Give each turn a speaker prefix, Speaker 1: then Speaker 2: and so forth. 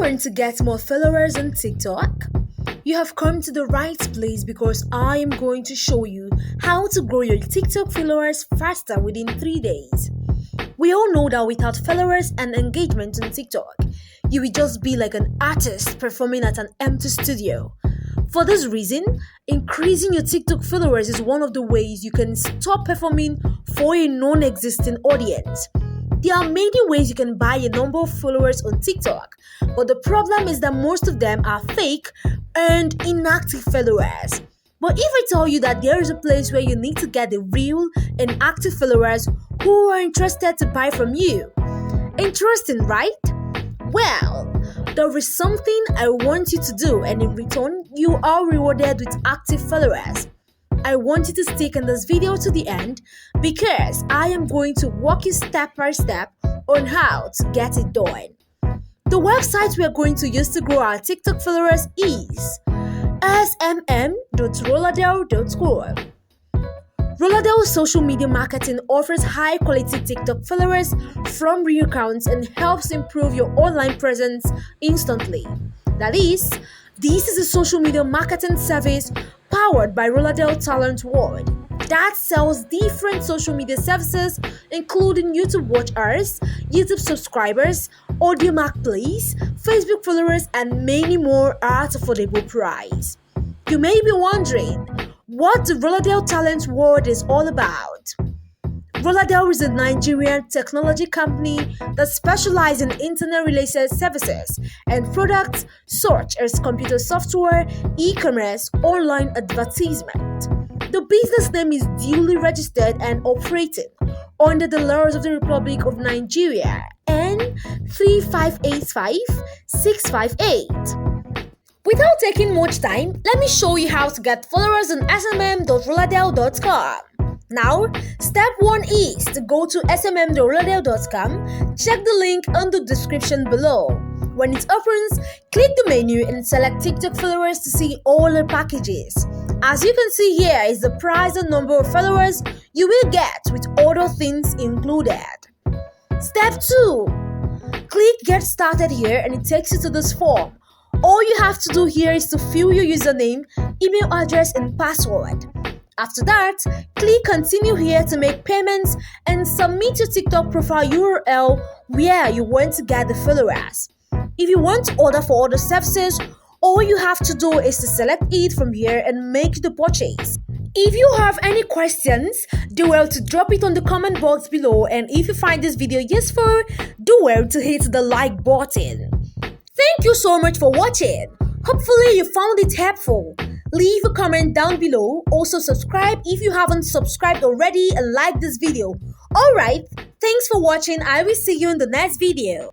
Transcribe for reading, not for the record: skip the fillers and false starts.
Speaker 1: want to get more followers on TikTok? You have come to the right place because I am going to show you how to grow your TikTok followers faster within 3 days. We all know that without followers and engagement on TikTok, you will just be like an artist performing at an empty studio. For this reason, increasing your TikTok followers is one of the ways you can stop performing for a non-existing audience. There are many ways you can buy a number of followers on TikTok, but the problem is that most of them are fake and inactive followers. But if I tell you that there is a place where you need to get the real and active followers who are interested to buy from you. Interesting, right? Well, there is something I want you to do, and in return, you are rewarded with active followers. I want you to stick in this video to the end because I am going to walk you step by step on how to get it done. The website we are going to use to grow our TikTok followers is smm.roladel.com. Roladel Social Media Marketing offers high-quality TikTok followers from real accounts and helps improve your online presence instantly. That is, this is a social media marketing service powered by Roladel Talent World that sells different social media services including YouTube watch hours, YouTube subscribers, audio marketplace, Facebook followers, and many more at affordable price. You may be wondering what the Roladel Talent World is all about. Roladel is a Nigerian technology company that specializes in internet-related services and products such as computer software, e-commerce, online advertisement. The business name is duly registered and operating under the laws of the Republic of Nigeria N 3585658. Without taking much time, let me show you how to get followers on smm.roladel.com. Now, step 1 is to go to smm.roladel.com, check the link on the description below. When it opens, click the menu and select TikTok followers to see all the packages. As you can see here is the price and number of followers you will get with other things included. Step 2. Click Get Started here and it takes you to this form. All you have to do here is to fill your username, email address, and password. After that, click Continue here to make payments and submit your TikTok profile URL where you want to get the followers. If you want to order for other services, all you have to do is to select it from here and make the purchase. If you have any questions, do well to drop it on the comment box below, and if you find this video useful, do well to hit the like button. Thank you so much for watching. Hopefully you found it helpful. Leave a comment down below. Also subscribe if you haven't subscribed already and like this video. Alright, thanks for watching. I will see you in the next video.